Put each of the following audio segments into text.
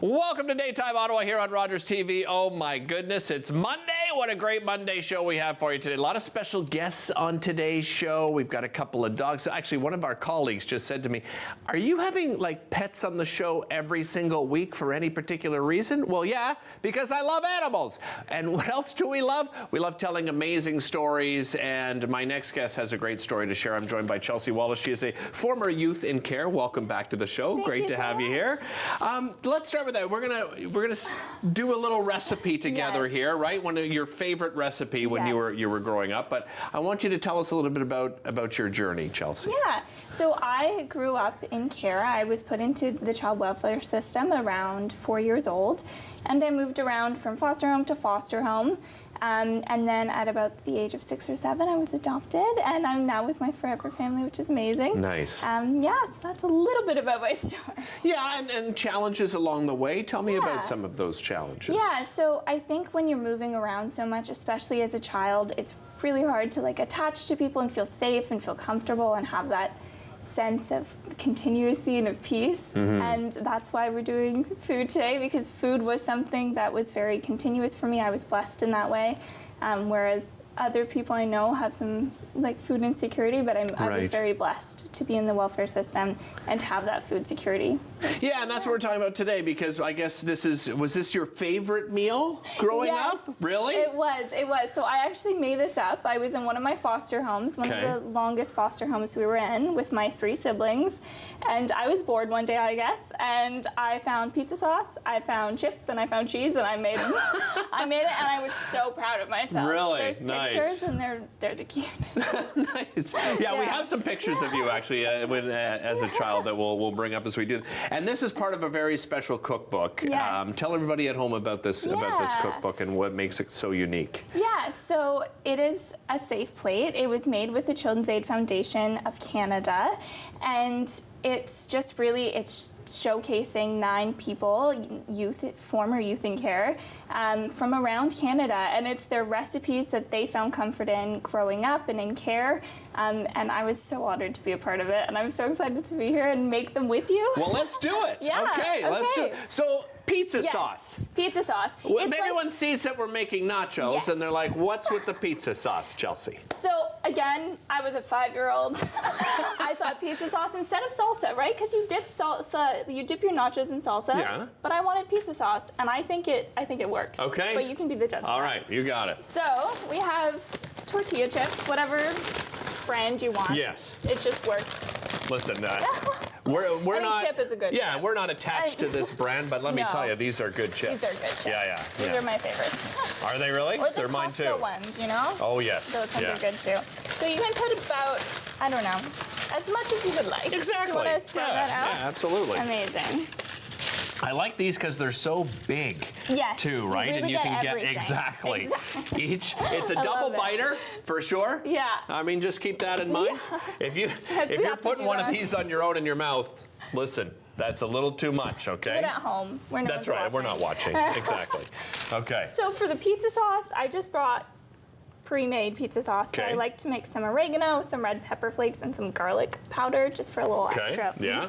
Welcome to Daytime Ottawa here on Rogers TV. Oh my goodness, it's Monday. What a great Monday show we have for you today. A lot of special guests on today's show. We've got a couple of dogs. Actually, one of our colleagues just said to me, are you having like pets on the show every single week for any particular reason? Well, yeah, because I love animals. And what else do we love? We love telling amazing stories. And my next guest has a great story to share. I'm joined by Chelsea Wallace. She is a former youth in care. Welcome back to the show. Great to have you here. Let's start with that. We're gonna do a little recipe together here, right? One of your favorite recipe when you were growing up. But I want you to tell us a little bit about your journey, Chelsea. Yeah. So I grew up in care. I was put into the child welfare system around 4 years old, and I moved around from foster home to foster home. And then at about the age of 6 or 7, I was adopted, and I'm now with my forever family, which is amazing. Nice. Yeah, so that's a little bit about my story. Yeah, and challenges along the way. Tell me about some of those challenges. Yeah, so I think when you're moving around so much, especially as a child, it's really hard to like attach to people and feel safe and feel comfortable and have that sense of continuity and of peace. And that's why we're doing food today, because food was something that was very continuous for me. I was blessed in that way, whereas other people I know have some like food insecurity, but I was very blessed to be in the welfare system and to have that food security. Yeah, and that's what we're talking about today, because I guess was this your favorite meal growing up? Really? It was. So I actually made this up. I was in one of my foster homes, one of the longest foster homes we were in, with my 3 siblings, and I was bored one day, I guess, and I found pizza sauce, I found chips, and I found cheese, and I made it. And I was so proud of myself. Really? There's pictures, and they're the cutest. Nice. Yeah, we have some pictures of you actually as a child that we'll bring up as we do. And this is part of a very special cookbook. Yes. Tell everybody at home about this cookbook and what makes it so unique. Yeah, so it is a safe plate. It was made with the Children's Aid Foundation of Canada, and it's just really, it's showcasing 9 people, former youth in care, from around Canada, and it's their recipes that they found comfort in growing up and in care, and I was so honored to be a part of it, and I'm so excited to be here and make them with you. Well, let's do it. Yeah, okay, let's do it. So, pizza sauce. Pizza sauce. Well, maybe one sees that we're making nachos, and they're like, what's with the pizza sauce, Chelsea? So, again, I was a 5-year-old. I thought pizza sauce instead of salsa, right? Because you dip salsa, you dip your nachos in salsa. Yeah. But I wanted pizza sauce, and I think it works. Okay. But you can be the judge. All right, you got it. So we have tortilla chips, whatever brand you want. Yes. It just works. Listen, we're not. Chip is a good chip. We're not attached to this brand, but let me tell you, these are good chips. These are good chips. Yeah. These are my favorites. Are they really? Or the They're mine too. ones, you know? Oh yes. Those ones are good too. So you can put about, I don't know, as much as you would like. Exactly. Do you want to spread that out? Yeah, absolutely. Amazing. I like these because they're so big, too, right? Really and you can get exactly. each. It's a double biter for sure. Yeah. I mean, just keep that in mind. If you're putting one of these on your own in your mouth, listen, that's a little too much. Okay. Do it at home. That's right. Watching. We're not watching. Exactly. Okay. So for the pizza sauce, I just brought pre-made pizza sauce, but I like to make some oregano, some red pepper flakes, and some garlic powder just for a little extra. Yeah.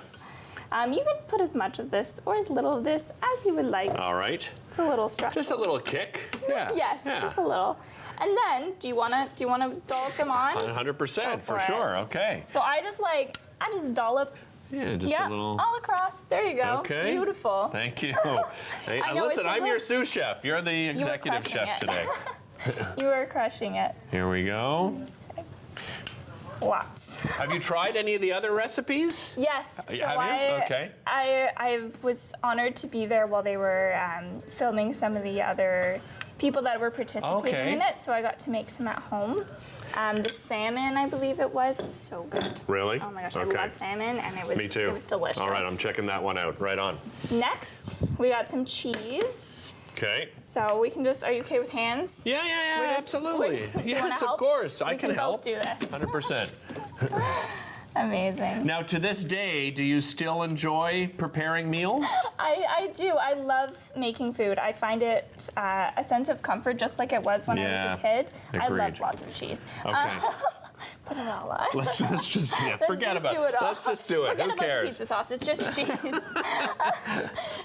You can put as much of this or as little of this as you would like. All right. It's a little stressful. Just a little kick. Yeah. Yes, just a little. And then, do you wanna dollop them on? 100%, for sure. Okay. So I just dollop. Yeah, just a little. All across. There you go. Okay. Beautiful. Thank you. Listen, I'm your sous chef. You're the executive chef today. You were crushing it. Here we go. Lots. Have you tried any of the other recipes? Yes. So Okay. I was honored to be there while they were filming some of the other people that were participating in it. So I got to make some at home. The salmon, I believe it was, so good. Really? Oh my gosh, I love salmon, and it was. Me too. It was delicious. All right, I'm checking that one out. Right on. Next, we got some cheese. Okay. So we can just, are you okay with hands? Yeah, absolutely. Yes, of course. I can help. We can both do this. 100%. Amazing. Now, to this day, do you still enjoy preparing meals? I do. I love making food. I find it a sense of comfort, just like it was when I was a kid. Agreed. I love lots of cheese. Okay. Put it all on. Let's just forget about it. Let's just do it. Forget Who about cares? the pizza sauce. It's just cheese.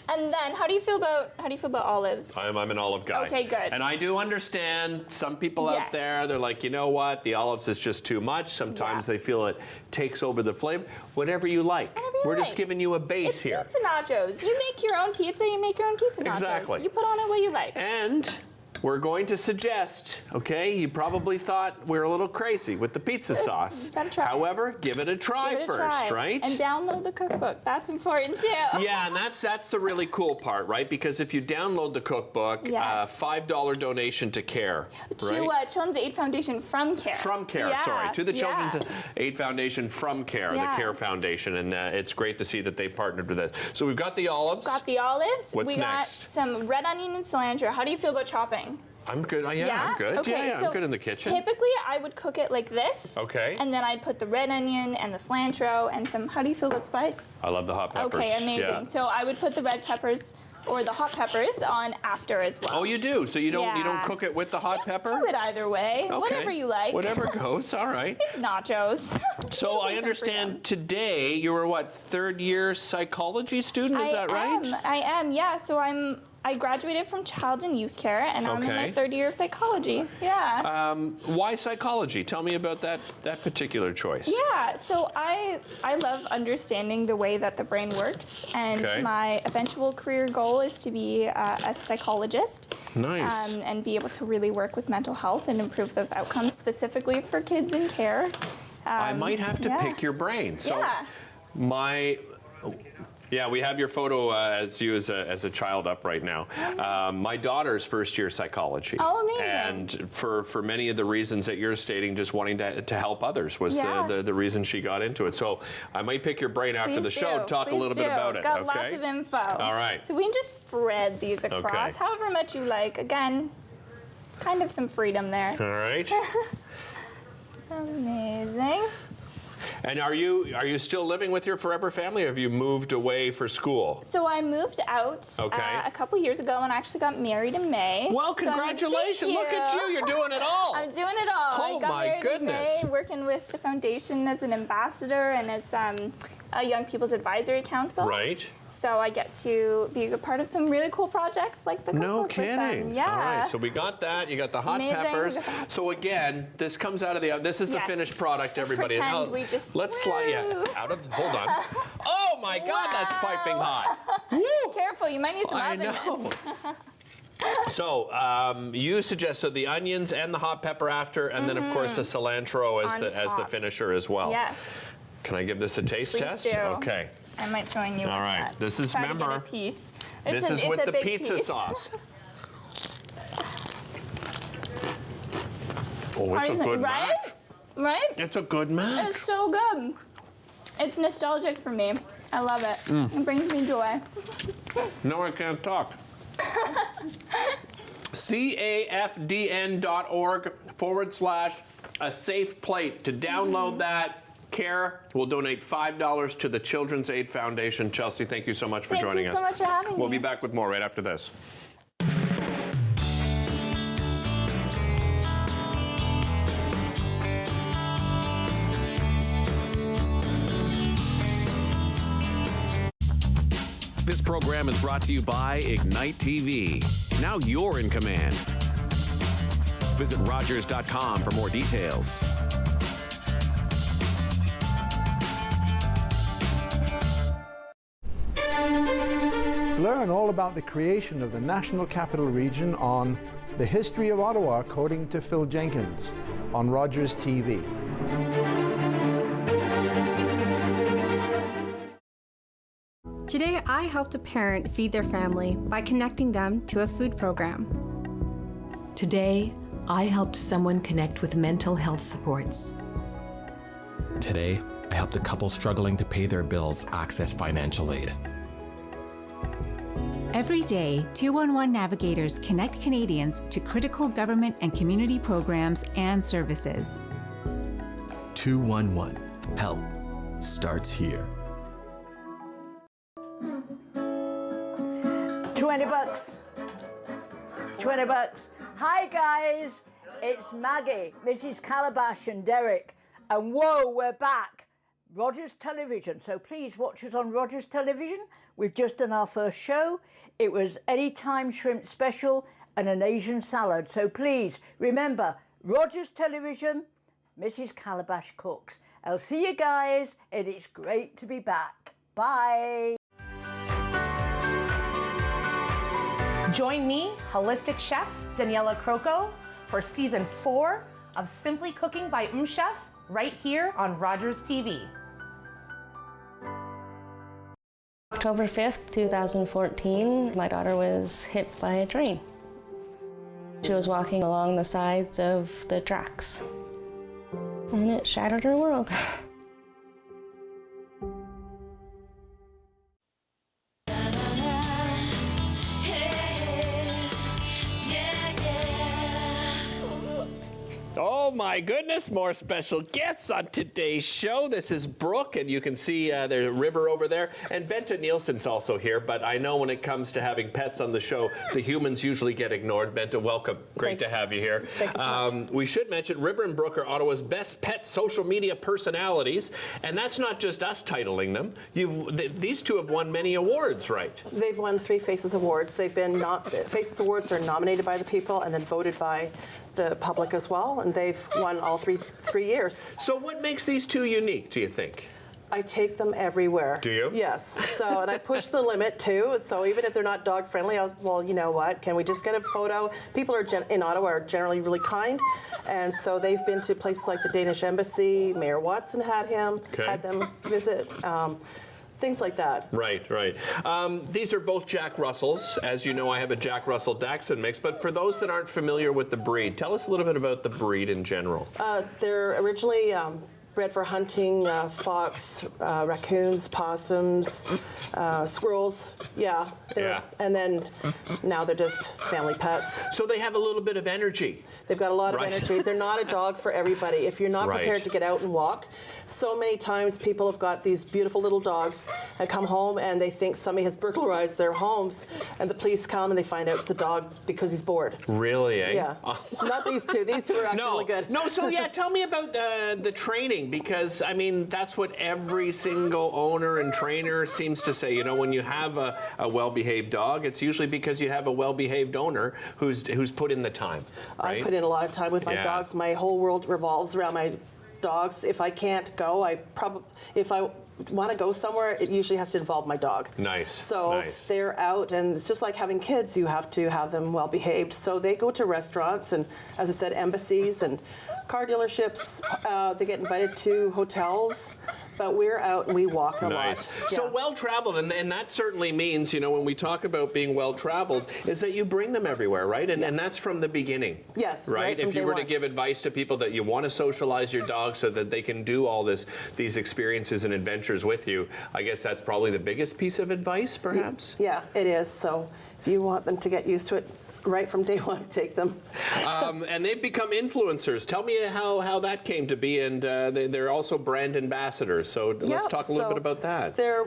And then, how do you feel about olives? I'm an olive guy. Okay, good. And I do understand some people out there. They're like, you know what? The olives is just too much. Sometimes they feel it takes over the flavor. Whatever you like. We're just giving you a base here. It's pizza nachos. You make your own pizza. You make your own pizza nachos. Exactly. You put on it what you like. And we're going to suggest, okay, you probably thought we're a little crazy with the pizza sauce. You gotta try it. However, give it a try first, right? And download the cookbook. That's important too. Yeah, and that's the really cool part, right? Because if you download the cookbook, $5 donation to CARE, right? To Children's Aid Foundation from CARE. From CARE, sorry. To the Children's Aid Foundation from CARE, the CARE Foundation. And it's great to see that they partnered with us. So we've got the olives. Got the olives. What's we got next? some red onion and cilantro. How do you feel about chopping? I'm good. I'm good. Okay, I'm good in the kitchen. Typically, I would cook it like this. Okay. And then I'd put the red onion and the cilantro and some. How do you feel about spice? I love the hot peppers. Okay, amazing. Yeah. So I would put the red peppers or the hot peppers on after as well. Oh, you do? So you don't cook it with the hot pepper? Do it either way. Okay. Whatever you like. Whatever goes. All right. It's nachos. So I understand today you were what, third year psychology student? Is that right? I am. Yeah. So I graduated from child and youth care, and I'm in my third year of psychology. Yeah. Why psychology? Tell me about that particular choice. Yeah. So I love understanding the way that the brain works, and my eventual career goal is to be a psychologist. Nice. And be able to really work with mental health and improve those outcomes specifically for kids in care. I might have to pick your brain. So we have your photo as a child up right now. My daughter's first year psychology. Oh, amazing. And for many of the reasons that you're stating, just wanting to help others was the reason she got into it. So I might pick your brain after the show, talk a little bit about it. Got lots of info. All right. So we can just spread these across however much you like. Again, kind of some freedom there. All right. Amazing. And are you still living with your forever family, or have you moved away for school? So I moved out a couple years ago and actually got married in May. Well, congratulations. Look at you. You're doing it all. I'm doing it all. Oh, I got married goodness. in May, working with the foundation as an ambassador and as a Young People's Advisory Council. Right. So I get to be a part of some really cool projects like the cookbook. No with kidding. them. Yeah. All right. So we got that. You got the hot peppers. So again, this comes out of the. This is the finished product, everybody. Pretend we just. Let's slide out of. Hold on. Oh my God, that's piping hot. Woo! Careful, you might need some oven know. So you suggested the onions and the hot pepper after, and then of course the cilantro as the finisher as well. Yes. Can I give this a taste test? Do. Okay. I might join you. All right. That. This is Try to get a piece. This is with the pizza piece. sauce. Oh, it's a good match. Right? It's a good match. It's so good. It's nostalgic for me. I love it. It brings me joy. No, I can't talk. cafdn.org/a safe plate. To download that, CARE will donate $5 to the Children's Aid Foundation. Chelsea, thank you so much for joining us. Thank you so much for having me. We'll be back with more right after this. This program is brought to you by Ignite TV. Now you're in command. Visit Rogers.com for more details. Learn all about the creation of the National Capital Region on The History of Ottawa, according to Phil Jenkins, on Rogers TV. Today, I helped a parent feed their family by connecting them to a food program. Today, I helped someone connect with mental health supports. Today, I helped a couple struggling to pay their bills access financial aid. Every day, 211 navigators connect Canadians to critical government and community programs and services. 211. Help starts here. 20 bucks. 20 bucks. Hi guys, it's Maggie, Mrs. Calabash and Derek. And whoa, we're back. Rogers Television. So please watch us on Rogers Television. We've just done our first show. It was Anytime Shrimp Special and an Asian salad. So please remember, Rogers Television, Mrs. Calabash Cooks. I'll see you guys, and it's great to be back. Bye. Join me, holistic chef Daniela Croco, for season 4 of Simply Cooking by Chef, right here on Rogers TV. October 5th, 2014, my daughter was hit by a train. She was walking along the sides of the tracks, and it shattered her world. Oh my goodness, more special guests on today's show. This is Brooke, and you can see the river over there. And Benta Nielsen's also here, but I know when it comes to having pets on the show, the humans usually get ignored. Benta, welcome. Great to have you here. Thanks so much. We should mention River and Brooke are Ottawa's best pet social media personalities, and that's not just us titling them. These two have won many awards, right? They've won 3 Faces Awards. They've been Faces Awards are nominated by the people and then voted by the public as well, and they've won all three years. So what makes these two unique, do you think? I take them everywhere. Do you? Yes. So, and I push the limit too. So even if they're not dog friendly, well, you know what? Can we just get a photo? People in Ottawa are generally really kind, and so they've been to places like the Danish Embassy. Mayor Watson had them visit. Things like that. Right. These are both Jack Russells. As you know, I have a Jack Russell Dachshund mix, but for those that aren't familiar with the breed, tell us a little bit about the breed in general. They're originally bred for hunting, fox, raccoons, possums, squirrels. Yeah. And then now they're just family pets. So they have a little bit of energy. They've got a lot of energy. They're not a dog for everybody. If you're not prepared to get out and walk, so many times people have got these beautiful little dogs and come home and they think somebody has burglarized their homes, and the police come and they find out it's a dog because he's bored. Really, eh? Yeah. Not these two. These two are actually really good. No, so yeah, tell me about the training, because, I mean, that's what every single owner and trainer seems to say. You know, when you have a well-behaved dog, it's usually because you have a well-behaved owner who's put in the time, right? I put in a lot of time with my dogs. My whole world revolves around my dogs. If I can't go, if I want to go somewhere, it usually has to involve my dog. Nice. So they're out, and it's just like having kids. You have to have them well behaved. So they go to restaurants and, as I said, embassies and car dealerships. They get invited to hotels. But we're out and we walk a lot. So well-traveled, and that certainly means, you know, when we talk about being well-traveled, is that you bring them everywhere, right? And that's from the beginning. Yes. Right? If you were to give advice to people that you want to socialize your dog so that they can do all these experiences and adventures with you, I guess that's probably the biggest piece of advice, perhaps? Yeah, it is. So if you want them to get used to it, right from day one, take them. And they've become influencers. Tell me how that came to be, and they're also brand ambassadors. So let's talk a little bit about that. They're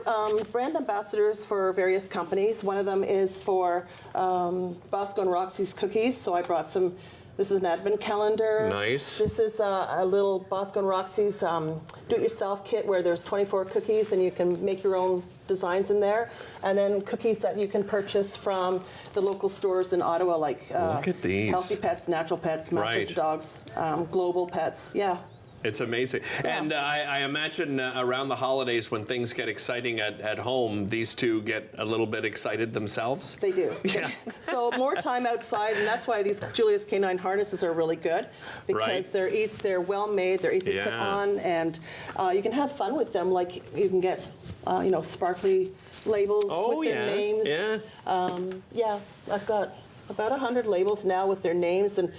brand ambassadors for various companies. One of them is for Bosco and Roxy's cookies. So I brought some. This is an advent calendar. Nice. This is a little Bosco and Roxy's do-it-yourself kit where there's 24 cookies and you can make your own designs in there. And then cookies that you can purchase from the local stores in Ottawa, like look at these. Healthy Pets, Natural Pets, Masters of Dogs, Global Pets. Yeah. It's amazing. And I imagine around the holidays when things get exciting at home, these two get a little bit excited themselves. They do. Yeah. So more time outside, and that's why these Julia's Canine harnesses are really good, because they're well made, they're easy to put on, and you can have fun with them. Like you can get, sparkly labels with their names. I've got about 100 labels now with their names and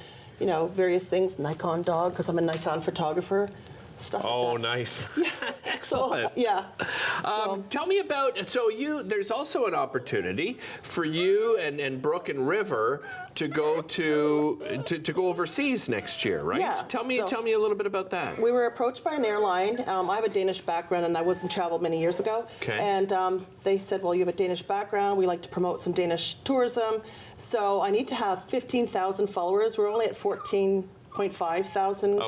various things, Nikon dog, because I'm a Nikon photographer, stuff like that. Oh, nice. Excellent. So, tell me about, there's also an opportunity for you and Brooke and River to go to go overseas next year, right? Yeah. Tell me a little bit about that. We were approached by an airline. I have a Danish background, and I wasn't traveled many years ago. Okay. And they said, well, you have a Danish background. We like to promote some Danish tourism. So I need to have 15,000 followers. We're only at 14 0.5 thousand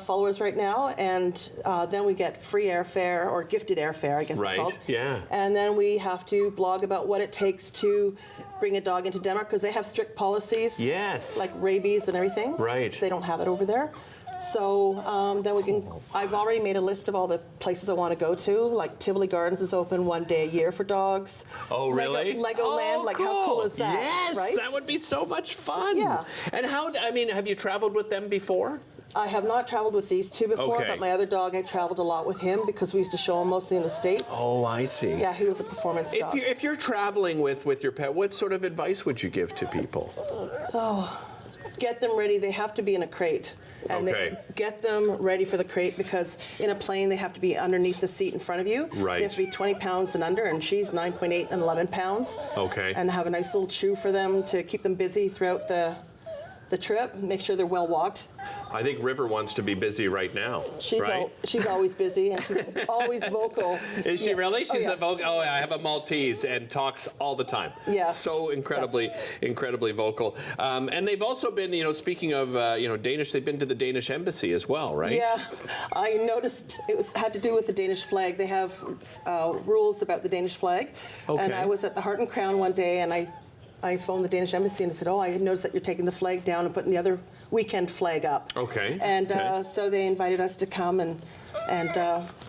followers right now, and then we get free airfare, or gifted airfare, I guess it's called. Yeah. And then we have to blog about what it takes to bring a dog into Denmark, because they have strict policies. Yes. Like rabies and everything. Right. They don't have it over there. So then we can, I've already made a list of all the places I want to go to, like Tivoli Gardens is open 1 day a year for dogs. Oh, really? Legoland, like how cool is that? Yes, right? that would be so much fun. Yeah. And how, I mean, have you traveled with them before? I have not traveled with these two before, but my other dog, I traveled a lot with him because we used to show him mostly in the States. Oh, I see. Yeah, he was a performance dog. If you're traveling with your pet, what sort of advice would you give to people? Oh, get them ready. They have to be in a crate. And they get them ready for the crate, because in a plane they have to be underneath the seat in front of you. Right. They have to be 20 pounds and under, and she's 9.8 and 11 pounds. Okay. And have a nice little chew for them to keep them busy throughout the trip. Make sure they're well walked. I think River wants to be busy right now. She's always busy, and she's always vocal. Is she really? She's a vocal. Oh, I have a Maltese and talks all the time. Yeah. So incredibly vocal. And they've also been, speaking of, Danish, they've been to the Danish embassy as well, right? Yeah. I noticed it had to do with the Danish flag. They have rules about the Danish flag. Okay. And I was at the Heart and Crown one day, and I phoned the Danish embassy and said, I noticed that you're taking the flag down and putting the other weekend flag up. Okay. And so they invited us to come, and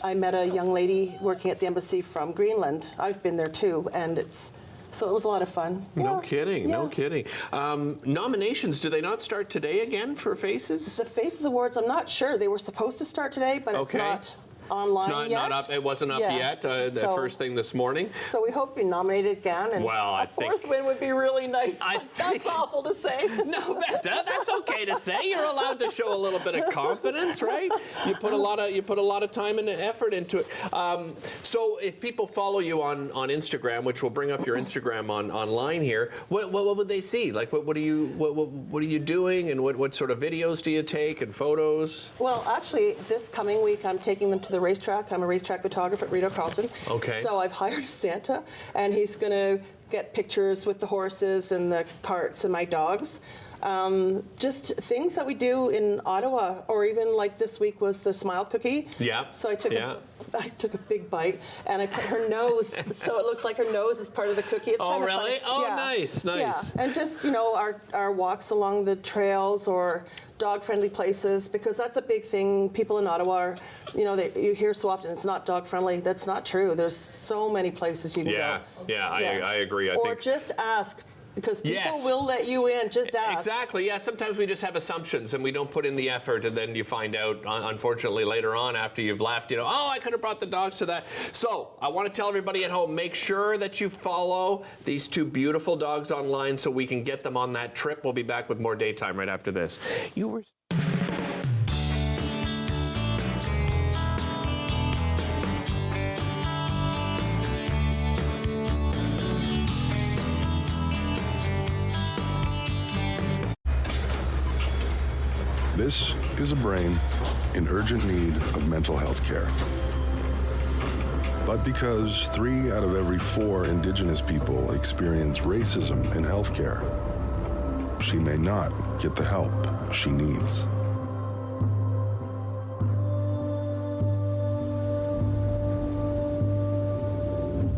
I met a young lady working at the embassy from Greenland. I've been there too, and so it was a lot of fun. No kidding. Nominations, do they not start today again for Faces? The Faces Awards, I'm not sure. They were supposed to start today, but it's not online yet. Not up. It wasn't up yet. The first thing this morning. So we hope you're nominated again. And a fourth win would be really nice. That's awful to say. No, Betta, that's okay to say. You're allowed to show a little bit of confidence, right? You put a lot of time and effort into it. So if people follow you on Instagram, which will bring up your Instagram online here, what would they see? Like what are you doing, and what sort of videos do you take and photos? Well, actually, this coming week I'm taking them to the racetrack. I'm a racetrack photographer at Rideau Carleton. Okay. So I've hired Santa, and he's going to get pictures with the horses and the carts and my dogs. Just things that we do in Ottawa, or even like this week was the smile cookie. Yeah. So I took a big bite, and I put her nose, so it looks like her nose is part of the cookie. It's kind of really? funny. Oh, yeah. nice. Yeah, and just our walks along the trails or dog-friendly places, because that's a big thing. People in Ottawa are, you hear so often it's not dog-friendly. That's not true. There's so many places you can go. Yeah, I agree. Or just ask. Because people will let you in, just ask. Exactly, yeah. Sometimes we just have assumptions and we don't put in the effort, and then you find out, unfortunately, later on after you've left, I could have brought the dogs to that. So I want to tell everybody at home, make sure that you follow these two beautiful dogs online so we can get them on that trip. We'll be back with more Daytime right after this. This is a brain in urgent need of mental health care. But because 3 out of every 4 Indigenous people experience racism in healthcare, she may not get the help she needs.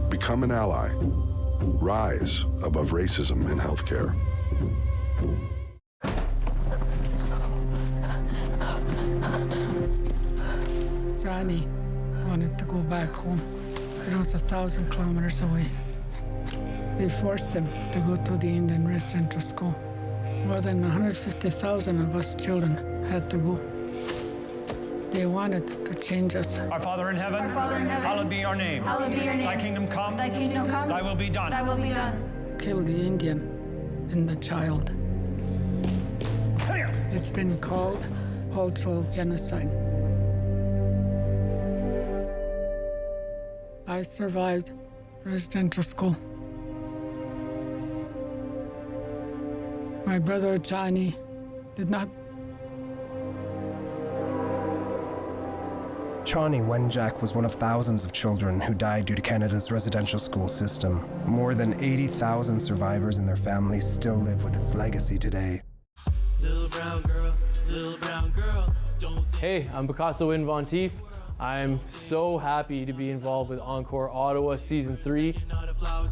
Become an ally. Rise above racism in healthcare. Johnny wanted to go back home. It was 1,000 kilometers away. They forced him to go to the Indian residential school. More than 150,000 of us children had to go. They wanted to change us. Our Father in heaven, hallowed be your name. Hallowed be your name. Thy kingdom come. Thy kingdom come. Thy will be done. Thy will be done. Kill the Indian and the child. It's been called cultural genocide. I survived residential school. My brother Johnny did not. Chani Wenjack was one of thousands of children who died due to Canada's residential school system. More than 80,000 survivors and their families still live with its legacy today. Little brown girl, Hey, I'm Picasso Win Von Teef. I'm so happy to be involved with Encore Ottawa Season 3. I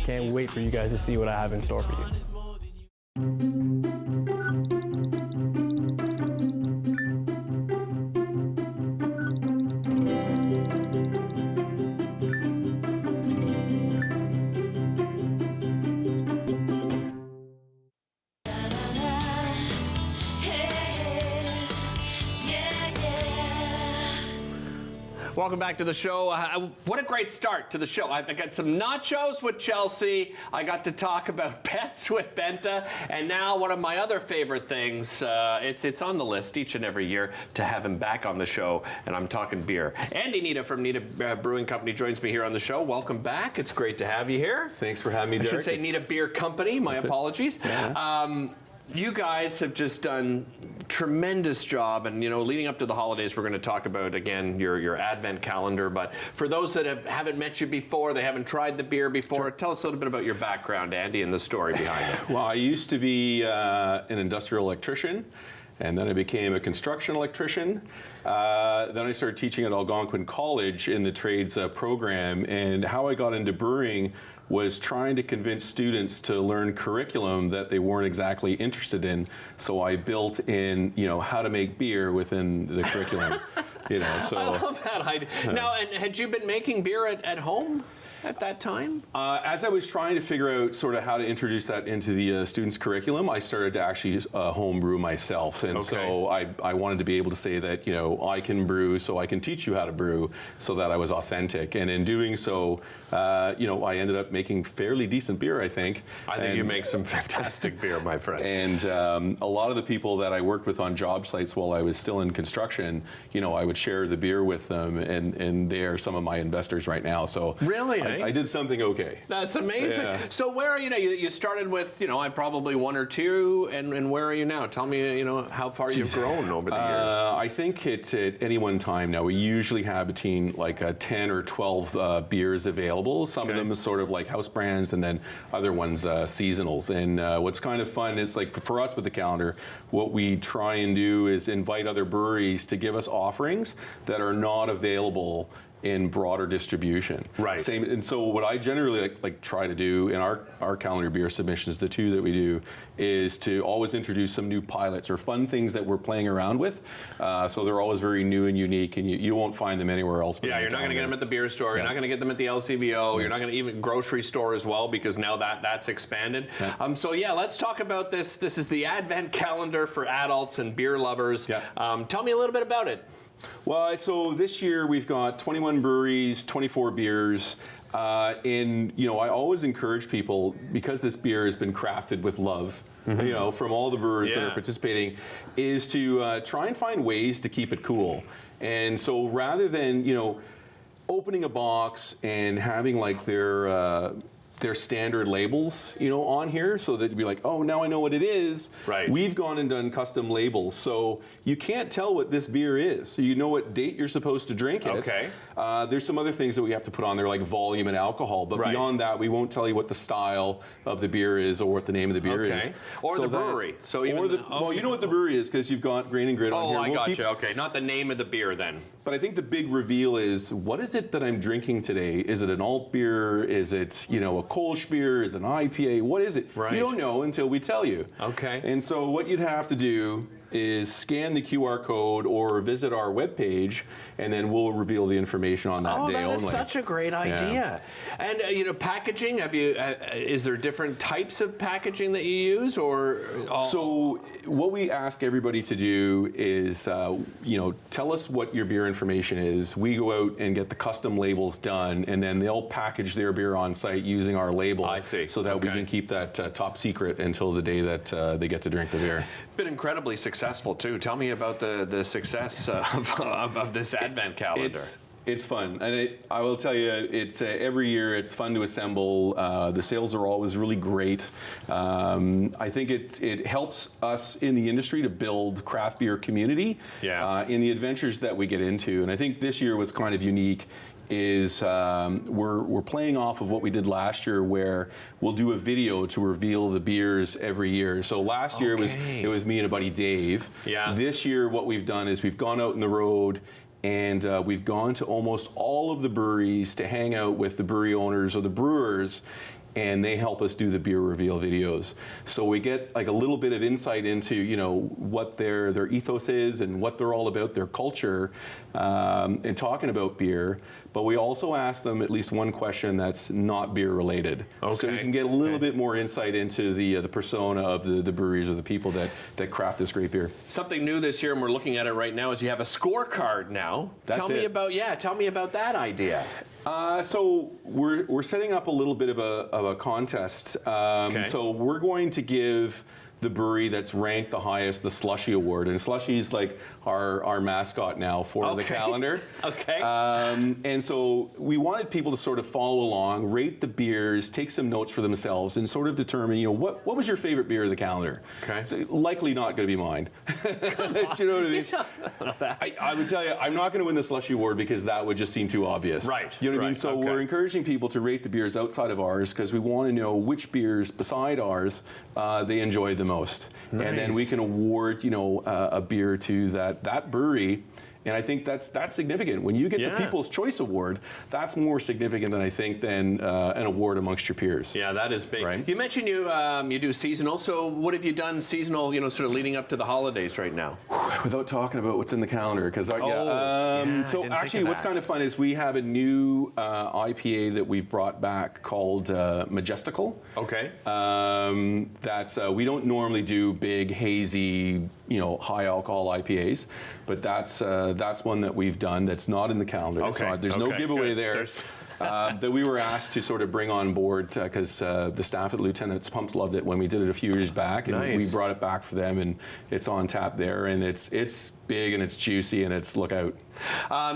can't wait for you guys to see what I have in store for you. Welcome back to the show. What a great start to the show. I got some nachos with Chelsea. I got to talk about pets with Benta. And now one of my other favorite things, it's on the list each and every year to have him back on the show. And I'm talking beer. Andy Nita from Nita Brewing Company joins me here on the show. Welcome back. It's great to have you here. Thanks for having me, Derek. I should say Nita Beer Company. My apologies. Yeah. You guys have just done tremendous job, and leading up to the holidays, we're going to talk about again your Advent calendar. But for those that haven't met you before, they haven't tried the beer before, tell us a little bit about your background, Andy, and the story behind it. Well, I used to be an industrial electrician, and then I became a construction electrician. Then I started teaching at Algonquin College in the trades program, and how I got into brewing was trying to convince students to learn curriculum that they weren't exactly interested in. So I built in, how to make beer within the curriculum. So I love that idea. Now, and had you been making beer at home at that time? As I was trying to figure out sort of how to introduce that into the students' curriculum, I started to actually home brew myself. And so I wanted to be able to say that, I can brew, so I can teach you how to brew, so that I was authentic. And in doing so, I ended up making fairly decent beer, I think. I think you make some fantastic beer, my friend. And a lot of the people that I worked with on job sites while I was still in construction, I would share the beer with them, and they are some of my investors right now. So really? I did something okay. That's amazing. Yeah. So where are you now? You started with, probably one or two, and where are you now? Tell me, how far you've grown over the years. I think at any one time now, we usually have between like 10 or 12 beers available. Some of them are sort of like house brands, and then other ones seasonals. And what's kind of fun is, like, for us with the calendar, what we try and do is invite other breweries to give us offerings that are not available in broader distribution. Right. And so what I generally like try to do in our calendar beer submissions, the two that we do, is to always introduce some new pilots or fun things that we're playing around with. So they're always very new and unique, and you won't find them anywhere else. Yeah, you're not going to get them at the beer store. You're not going to get them at the LCBO. You're not going to even grocery store as well, because now that's expanded. So let's talk about this. This is the Advent calendar for adults and beer lovers. Tell me a little bit about it. Well, so this year we've got 21 breweries, 24 beers. And I always encourage people, because this beer has been crafted with love, from all the brewers that are participating, is to try and find ways to keep it cool. And so rather than, opening a box and having like their standard labels, on here, so that you'd be like, oh, now I know what it is. Right. We've gone and done custom labels, so you can't tell what this beer is. So you know what date you're supposed to drink it. Okay. There's some other things that we have to put on there, like volume and alcohol, but beyond that, we won't tell you what the style of the beer is or what the name of the beer is. Or the brewery. So even well, you know what the brewery is, because you've got Grain and Grit on here. Oh, I gotcha. Okay, not the name of the beer then. But I think the big reveal is, what is it that I'm drinking today? Is it an alt beer? Is it, a Kolsch beer? Is it an IPA? What is it? Right. You don't know until we tell you. Okay. And so what you'd have to do is scan the QR code or visit our webpage, and then we'll reveal the information on that day only. Oh, that is such a great idea. And packaging, is there different types of packaging that you use, or? So what we ask everybody to do is, tell us what your beer information is. We go out and get the custom labels done, and then they'll package their beer on site using our label. I see. So that we can keep that top secret until the day that they get to drink the beer. Been incredibly successful too. Tell me about the success of this Advent calendar. It's fun, and I will tell you, it's every year it's fun to assemble. The sales are always really great. I think it helps us in the industry to build craft beer community in the adventures that we get into. And I think this year was kind of unique is we're playing off of what we did last year, where we'll do a video to reveal the beers every year. So last year it was me and a buddy Dave. Yeah. This year what we've done is we've gone out in the road, and we've gone to almost all of the breweries to hang out with the brewery owners or the brewers, and they help us do the beer reveal videos. So we get like a little bit of insight into, you know, what their ethos is and what they're all about, their culture, and talking about beer. But we also ask them at least one question that's not beer related. Okay. So you can get a little bit more insight into the persona of the breweries or the people that craft this great beer. Something new this year, and we're looking at it right now, is you have a scorecard now. Tell me about that idea. So we're setting up a little bit of a contest. So we're going to give the brewery that's ranked the highest the Slushy Award, and Slushy is like our mascot now for the calendar. Okay. And so we wanted people to sort of follow along, rate the beers, take some notes for themselves, and sort of determine, you know, what was your favorite beer of the calendar? Okay. So likely not going to be mine. You know what I mean? I would tell you, I'm not going to win the Slushy Award because that would just seem too obvious. Right. You know what I mean? So Okay. we're encouraging people to rate the beers outside of ours because we want to know which beers beside ours they enjoyed the most. Nice. And then we can award, you know, a beer to that brewery. And I think that's significant. When you get the People's Choice Award, that's more significant than I think than an award amongst your peers. Yeah, that is big. Right? You mentioned you do seasonal. So what have you done seasonal, you know, sort of leading up to the holidays right now? Without talking about what's in the calendar, because so actually, what's kind of fun is we have a new IPA that we've brought back called Majestical. Okay. That's we don't normally do big hazy, you know, high alcohol IPAs, but that's one that we've done that's not in the calendar. Okay. So there's no giveaway Good. there. That we were asked to sort of bring on board because the staff at Lieutenant's Pumps loved it when we did it a few years back, and we brought it back for them, and it's on tap there, and it's big and it's juicy and it's look out.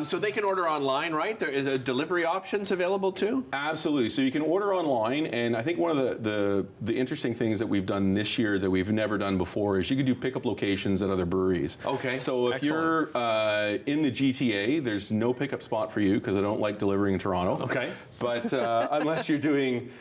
So they can order online, right? There is delivery options available too? Absolutely. So you can order online, and I think one of the interesting things that we've done this year that we've never done before is you can do pickup locations at other breweries. Okay. So if you're in the GTA, there's no pickup spot for you because I don't like delivering in Toronto. Okay. But unless you're doing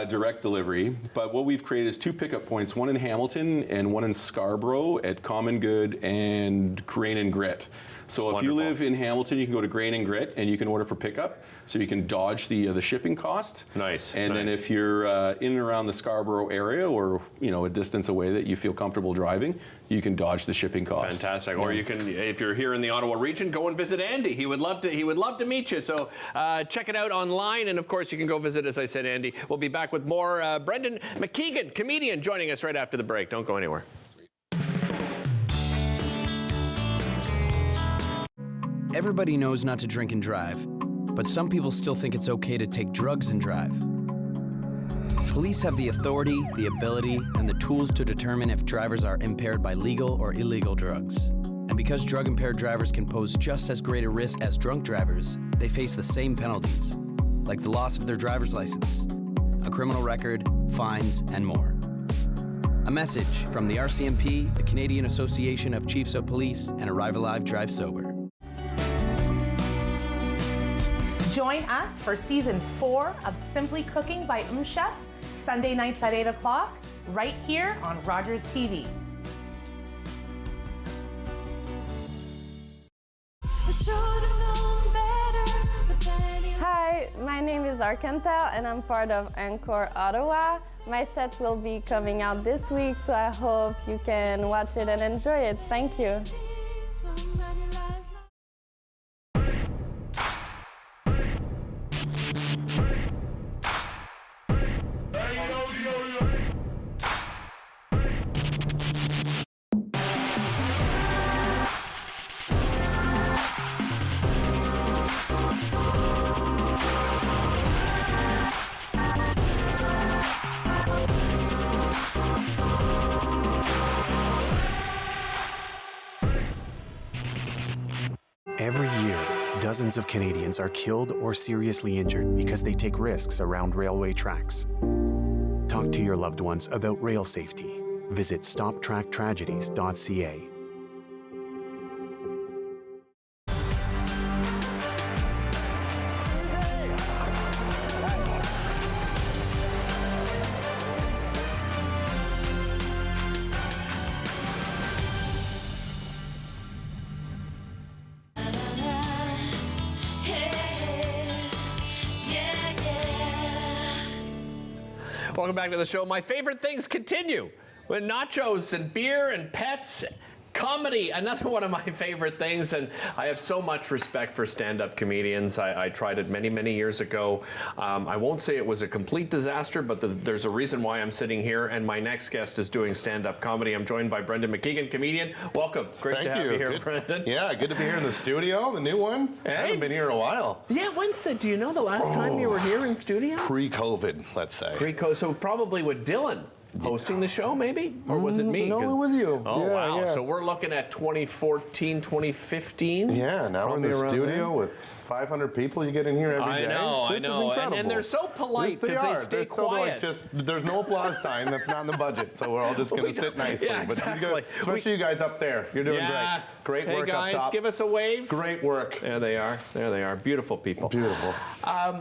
direct delivery. But what we've created is 2 pickup points, one in Hamilton and one in Scarborough at Common Good and Grain and Grit. So if you live in Hamilton, you can go to Grain and Grit and you can order for pickup, so you can dodge the shipping cost. Nice. And then if you're in and around the Scarborough area, or you know, a distance away that you feel comfortable driving, you can dodge the shipping cost. Fantastic. Or you can, if you're here in the Ottawa region, go and visit Andy. He would love to meet you. So check it out online, and of course you can go visit, as I said, Andy. We'll be back with more. Brendan McKeegan, comedian, joining us right after the break. Don't go anywhere. Everybody knows not to drink and drive, but some people still think it's okay to take drugs and drive. Police have the authority, the ability, and the tools to determine if drivers are impaired by legal or illegal drugs. And because drug-impaired drivers can pose just as great a risk as drunk drivers, they face the same penalties, like the loss of their driver's license, a criminal record, fines, and more. A message from the RCMP, the Canadian Association of Chiefs of Police, and Arrive Alive, Drive Sober. Join us for season 4 of Simply Cooking by Chef, Sunday nights at 8 o'clock, right here on Rogers TV. Hi, my name is Arkantel and I'm part of Encore Ottawa. My set will be coming out this week, so I hope you can watch it and enjoy it. Thank you. Every year, dozens of Canadians are killed or seriously injured because they take risks around railway tracks. Talk to your loved ones about rail safety. Visit stoptracktragedies.ca. Welcome back to the show. My favorite things continue with nachos and beer and pets. Comedy, another one of my favorite things, and I have so much respect for stand-up comedians. I tried it many, many years ago. I won't say it was a complete disaster, but there's a reason why I'm sitting here, and my next guest is doing stand-up comedy. I'm joined by Brendan McKeegan, comedian. Welcome. Great to have you here, Brendan. Yeah, good to be here in the studio, the new one. I haven't been here in a while. Yeah, do you know the last time you were here in studio? Pre-COVID, let's say. Pre-COVID, so probably with Dylan. Hosting the show, maybe? Or was it me? No, it was you. Oh, yeah, wow. Yeah. So we're looking at 2014, 2015? Yeah, now we're in the studio with 500 people you get in here every day. I know. And they're so polite because they stay quiet. There's no applause sign. That's not in the budget, so we're all just going to sit nicely. Yeah, exactly. Especially you guys up there. You're doing great. Great work up top. Hey, guys, give us a wave. Great work. There they are. There they are. Beautiful people. Beautiful.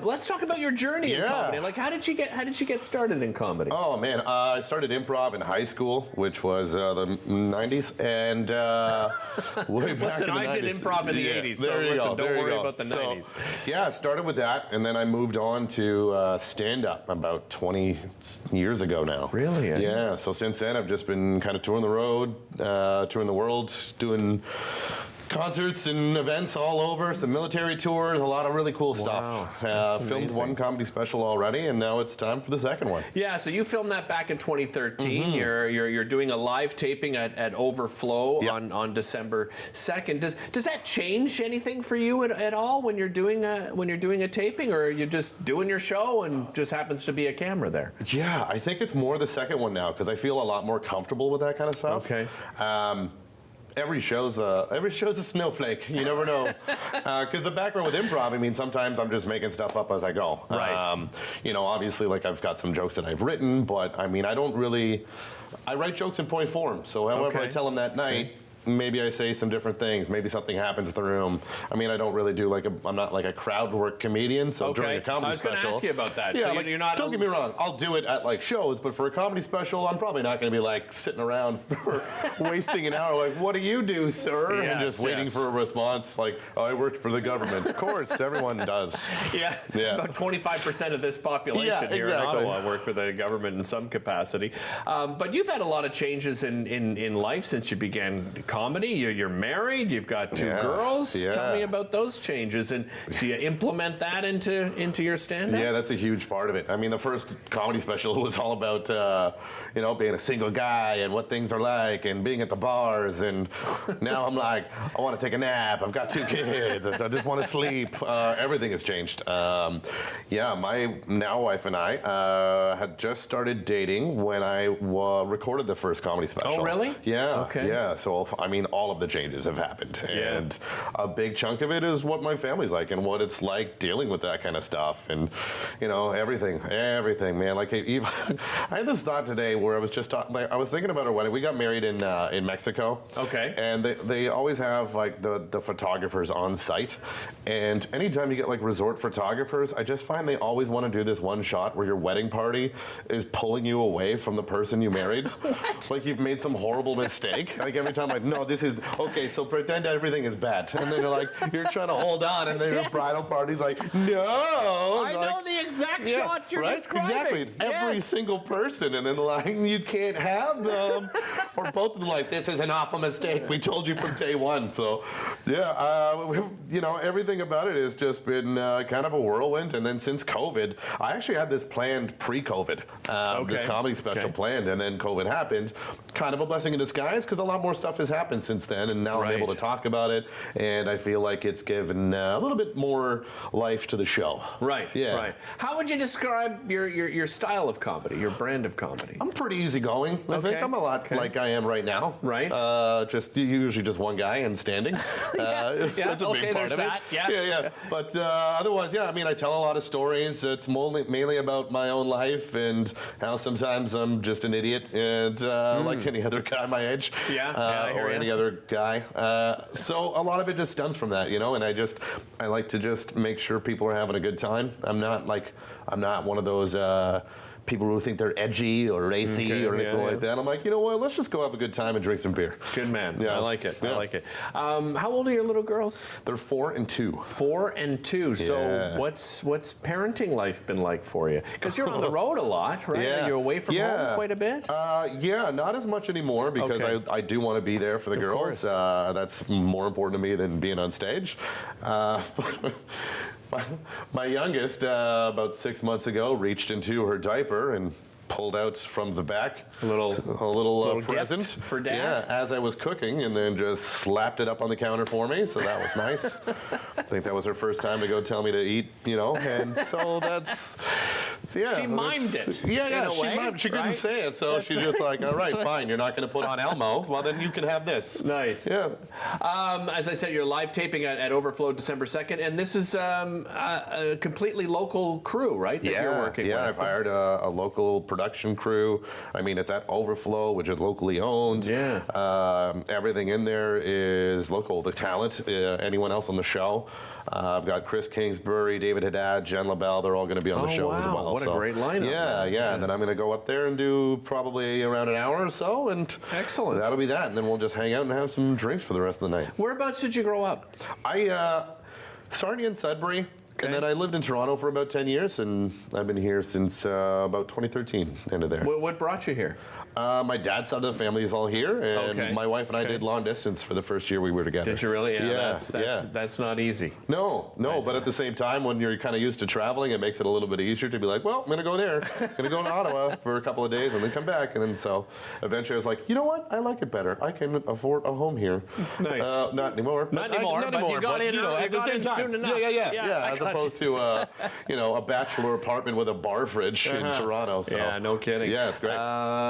Let's talk about your journey in comedy. Like, how did you get started in comedy? Oh, man. I started improv in high school, which was the 90s, and way back Listen, in the 90s. I did improv in the 80s, so listen, don't worry about the 90s. Yeah, I started with that, and then I moved on to stand-up about 20 years ago now. Really? Yeah, so since then I've just been kind of touring the road, touring the world, doing concerts and events all over, some military tours, a lot of really cool stuff. Filmed one comedy special already, and now it's time for the second one. Yeah, so you filmed that back in 2013. You're doing a live taping at Overflow on December 2nd. Does that change anything for you at all when you're doing a taping, or are you just doing your show and just happens to be a camera there? Yeah, I think it's more the second one now because I feel a lot more comfortable with that kind of stuff. Okay. Every show's a snowflake. You never know, because the background with improv, I mean, sometimes I'm just making stuff up as I go. Right. Obviously, like I've got some jokes that I've written, but I mean, I write jokes in point form. So however I tell them that night. Maybe I say some different things. Maybe something happens in the room. I mean, I don't really do I'm not like a crowd work comedian. So during a comedy special, I was going to ask you about that. Yeah, so you're not. Don't get me wrong. I'll do it at like shows, but for a comedy special, I'm probably not going to be like sitting around for wasting an hour. Like, what do you do, sir? And just waiting for a response. Like, oh, I worked for the government. Of course, everyone does. Yeah. About 25% of this population here in Ottawa work for the government in some capacity. But you've had a lot of changes in life since you began comedy. You're married. You've got two girls. Tell me about those changes. And do you implement that into your stand-up? Yeah, that's a huge part of it. I mean, the first comedy special was all about being a single guy and what things are like and being at the bars. And now I'm like, I want to take a nap. I've got 2 kids. I just want to sleep. Everything has changed. My now wife and I had just started dating when I recorded the first comedy special. Oh, really? Yeah. Okay. Yeah. So I mean, all of the changes have happened, and a big chunk of it is what my family's like and what it's like dealing with that kind of stuff, and everything, man. Like I had this thought today where I was just I was thinking about our wedding. We got married in Mexico. Okay. And they always have like the photographers on site, and anytime you get like resort photographers, I just find they always want to do this one shot where your wedding party is pulling you away from the person you married. Like you've made some horrible mistake. Like every time, like, no, this is okay. So pretend everything is bad, and then you're trying to hold on, and then your bridal party's like, no. I know the exact shot you're describing. Exactly. Every single person, and then you can't have them, or both of them. Like, this is an awful mistake. We told you from day one. So, everything about it has just been kind of a whirlwind. And then since COVID, I actually had this planned pre-COVID, this comedy special planned, and then COVID happened. Kind of a blessing in disguise because a lot more stuff has happened since then, and now I'm able to talk about it, and I feel like it's given a little bit more life to the show. Right. Yeah. Right. How would you describe your style of comedy, your brand of comedy? I'm pretty easygoing. I think I'm a lot like I am right now. Right. Usually just one guy and standing. That's a big part of it. Yeah. But otherwise, I mean, I tell a lot of stories. It's mainly about my own life and how sometimes I'm just an idiot and like any other guy my age. Or any other guy. So a lot of it just stems from that, and I like to just make sure people are having a good time. I'm not one of those people who think they're edgy or racy or anything like that. I'm like, you know what? Let's just go have a good time and drink some beer. Good man. Yeah. I like it. Yeah. I like it. How old are your little girls? They're 4 and 2. 4 and 2. So what's parenting life been like for you? Because you're on the road a lot, right? Yeah. Are you away from home quite a bit? Yeah, not as much anymore because I do want to be there for the girls. That's more important to me than being on stage. My youngest, about 6 months ago, reached into her diaper and pulled out from the back a little present gift for Dad. Yeah, as I was cooking, and then just slapped it up on the counter for me. So that was nice. I think that was her first time to go tell me to eat, and so that's. So yeah, she mimed it. Yeah, she couldn't say it, so she's just like, all right, fine, you're not going to put on Elmo. Well, then you can have this. Nice. Yeah. As I said, you're live taping at Overflow December 2nd, and this is a completely local crew, right? That you're working with. I've hired a local production crew. I mean, it's at Overflow, which is locally owned. Yeah. Everything in there is local. The talent, anyone else on the show. I've got Chris Kingsbury, David Haddad, Jen LaBelle. They're all going to be on the show as well. What a great lineup. Yeah. And then I'm going to go up there and do probably around an hour or so. And excellent. That'll be that. And then we'll just hang out and have some drinks for the rest of the night. Whereabouts did you grow up? I started in Sudbury. And then I lived in Toronto for about 10 years, and I've been here since about 2013, into there. What brought you here? My dad's side of the family is all here, and my wife and I did long distance for the first year we were together. Did you really? Yeah, that's not easy. No, but at the same time, when you're kind of used to traveling, it makes it a little bit easier to be like, well, I'm going to go there. I'm going to go to Ottawa for a couple of days and then come back. And then so eventually I was like, you know what? I like it better. I can afford a home here. Nice. Not anymore. Not anymore, but you got in at the same time. soon enough. Yeah, as opposed to a bachelor apartment with a bar fridge in Toronto. So. Yeah, no kidding. Yeah, it's great.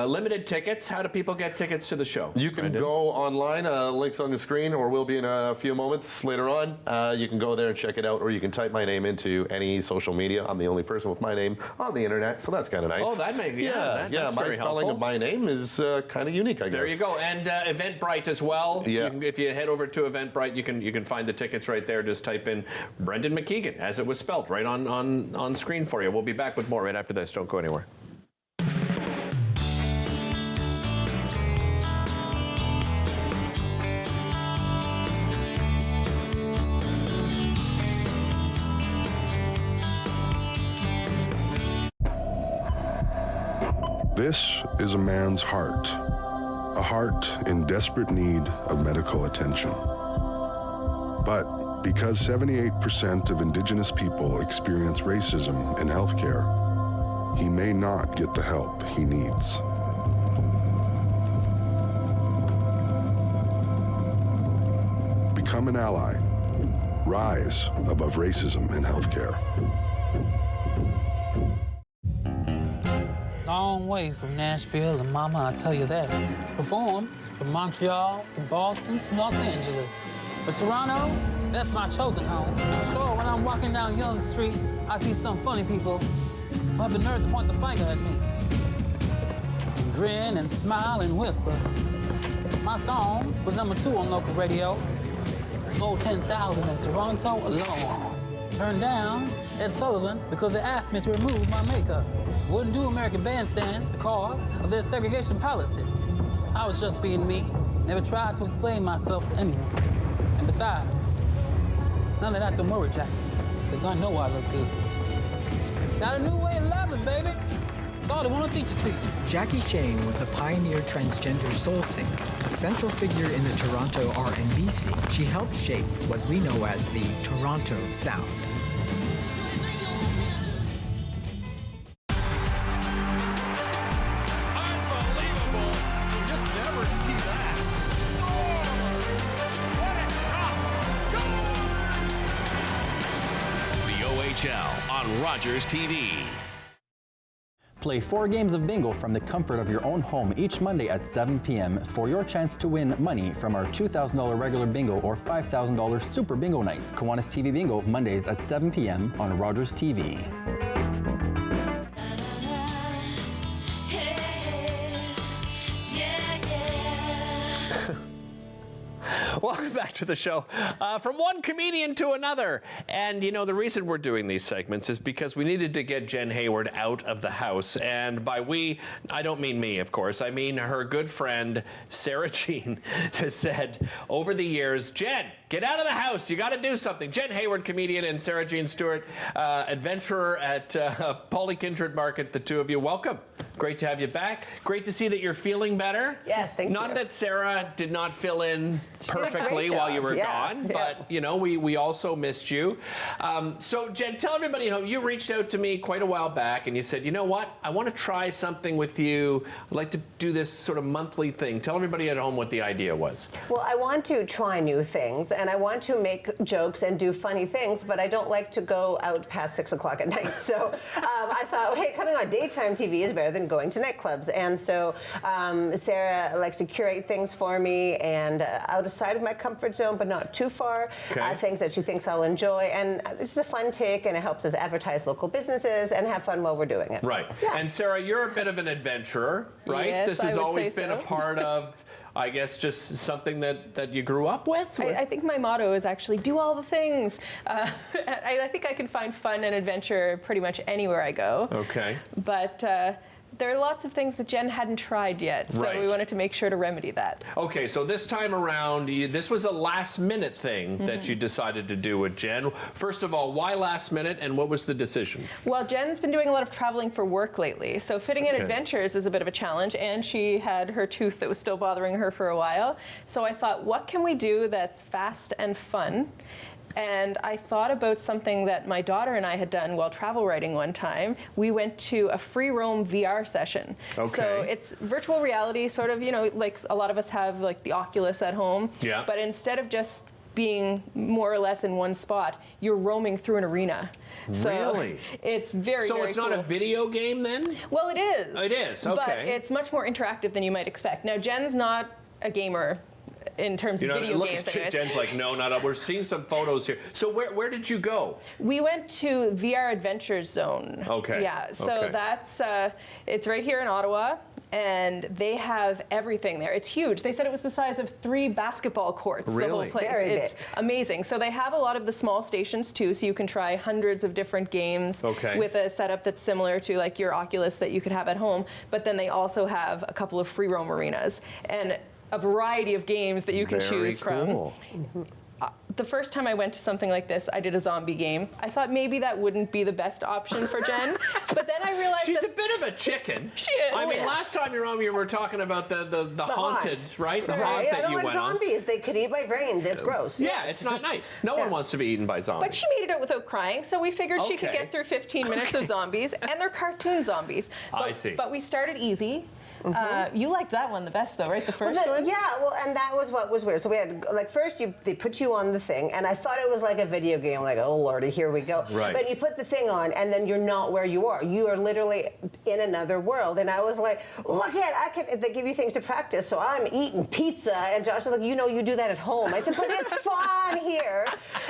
Limited tickets. How do people get tickets to the show? You can go online. Links on the screen, or will be in a few moments later on. You can go there and check it out, or you can type my name into any social media. I'm the only person with my name on the internet, so that's kind of nice. Oh, that makes that's my very spelling helpful. of my name is kind of unique, I guess. There you go. And Eventbrite as well. Yeah. If you head over to Eventbrite, you can find the tickets right there. Just type in Brendan McKeegan as it was spelt right on screen for you. We'll be back with more right after this. Don't go anywhere. This is a man's heart, a heart in desperate need of medical attention. But because 78% of Indigenous people experience racism in healthcare, he may not get the help he needs. Become an ally. Rise above racism in healthcare. Long way from Nashville and Mama, I'll tell you that. Performed from Montreal to Boston to Los Angeles. But Toronto, that's my chosen home. Sure, when I'm walking down Yonge Street, I see some funny people who have the nerve to point the finger at me. And grin and smile and whisper. My song was #2 on local radio. Sold 10,000 in Toronto alone. Turned down Ed Sullivan because they asked me to remove my makeup. Wouldn't do American Bandstand because of their segregation policies. I was just being me, never tried to explain myself to anyone. And besides, none of that to worry, Jackie, because I know I look good. Got a new way of loving, baby. Thought I want to teach it to you. Jackie Shane was a pioneer transgender soul singer, a central figure in the Toronto R&B scene. She helped shape what we know as the Toronto sound. On Rogers TV. Play 4 games of bingo from the comfort of your own home each Monday at 7 p.m. for your chance to win money from our $2,000 regular bingo or $5,000 super bingo night. Kiwanis TV Bingo Mondays at 7 p.m. on Rogers TV. Welcome back to the show. From one comedian to another. And, you know, the reason we're doing these segments is because we needed to get Jen Hayward out of the house. And by we, I don't mean me, of course. I mean her good friend, Sarah Jean, has said over the years, Jen, get out of the house. You got to do something. Jen Hayward, comedian, and Sarah Jean Stewart, adventurer at Polykindred Market, the two of you. Welcome. Great to have you back. Great to see that you're feeling better. Yes, thank you. Not that Sarah did not fill in perfectly while you were gone, but, you know, we also missed you. So, Jen, tell everybody, you know, you reached out to me quite a while back and you said, you know what, I want to try something with you. I'd like to do this sort of monthly thing. Tell everybody at home what the idea was. Well, I want to try new things and I want to make jokes and do funny things, but I don't like to go out past 6 o'clock at night. So I thought, hey, coming on daytime TV is better than going to nightclubs. And so Sarah likes to curate things for me and outside of my comfort zone, but not too far. Things that she thinks I'll enjoy. And this is a fun take and it helps us advertise local businesses and have fun while we're doing it. Right. Yeah. And Sarah, you're a bit of an adventurer, right? Yes, this has always been a part of, I guess, just something that you grew up with? I think my motto is actually do all the things. I think I can find fun and adventure pretty much anywhere I go. Okay. But there are lots of things that Jen hadn't tried yet, so we wanted to make sure to remedy that. Okay, so this time around, this was a last-minute thing that you decided to do with Jen. First of all, why last minute, and what was the decision? Well, Jen's been doing a lot of traveling for work lately, so fitting in adventures is a bit of a challenge, and she had her tooth that was still bothering her for a while. So I thought, what can we do that's fast and fun? And I thought about something that my daughter and I had done while travel writing one time. We went to a free roam VR session. Okay. So it's virtual reality, sort of, you know, like a lot of us have like the Oculus at home. Yeah. But instead of just being more or less in one spot, you're roaming through an arena. Really? So it's very, So very it's not cool. a video game then? Well, it is. It is, okay. But it's much more interactive than you might expect. Now, Jen's not a gamer in terms of video look games. at Jen's like, no, not. We're seeing some photos here. So where did you go? We went to VR Adventures Zone. Okay. Yeah, so that's, it's right here in Ottawa, and they have everything there. It's huge. They said it was the size of 3 basketball courts, the whole place. It's amazing. So they have a lot of the small stations too, so you can try hundreds of different games with a setup that's similar to like your Oculus that you could have at home, but then they also have a couple of free roam arenas. And a variety of games that you can choose from. The first time I went to something like this, I did a zombie game. I thought maybe that wouldn't be the best option for Jen, but then I realized she's a bit of a chicken. She is. I mean, last time you were on, we were talking about the haunted, right? The haunt that you like went on. zombies. They could eat my brains. It's gross. Yeah, it's not nice. No one wants to be eaten by zombies. But she made it out without crying, so we figured she could get through 15 minutes of zombies, and they're cartoon zombies. I see. But we started easy. You liked that one the best, though, right? The first one? Yeah, well, and that was what was weird. So we had, like, first they put you on the thing, and I thought it was like a video game, like, oh, Lordy, here we go. Right. But you put the thing on, and then you're not where you are. You are literally in another world. And I was like, look at, they give you things to practice, so I'm eating pizza. And Josh was like, you know, you do that at home. I said, but it's fun here.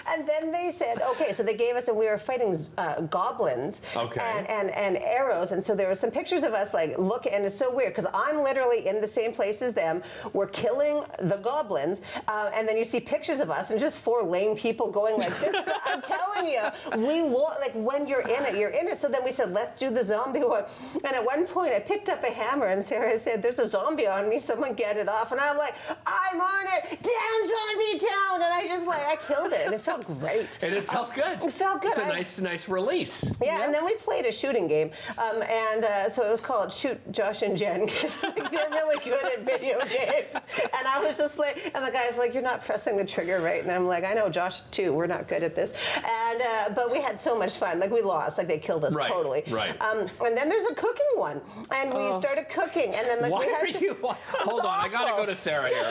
And then they said, okay, so they gave us, and we were fighting goblins and arrows. And so there were some pictures of us, like, looking, and it's so weird, because I'm literally in the same place as them. We're killing the goblins, and then you see pictures of us and just 4 lame people going like this. I'm telling you, we look like when you're in it, you're in it. So then we said, let's do the zombie one. And at one point, I picked up a hammer, and Sarah said, "There's a zombie on me. Someone get it off." And I'm like, "I'm on it. Down, zombie, down!" And I just I killed it, and it felt great. And it felt good. It felt good. It's a nice release. Yeah, and then we played a shooting game, so it was called Shoot Josh and Jen, because they're really good at video games. And I was just like, and the guy's like, "You're not pressing the trigger right." And I'm like, "I know, Josh too. We're not good at this." And but we had so much fun. Like we lost. Like they killed us totally. Right. And then there's a cooking one, and we started cooking, and then Why are you? Hold on, I gotta go to Sarah here.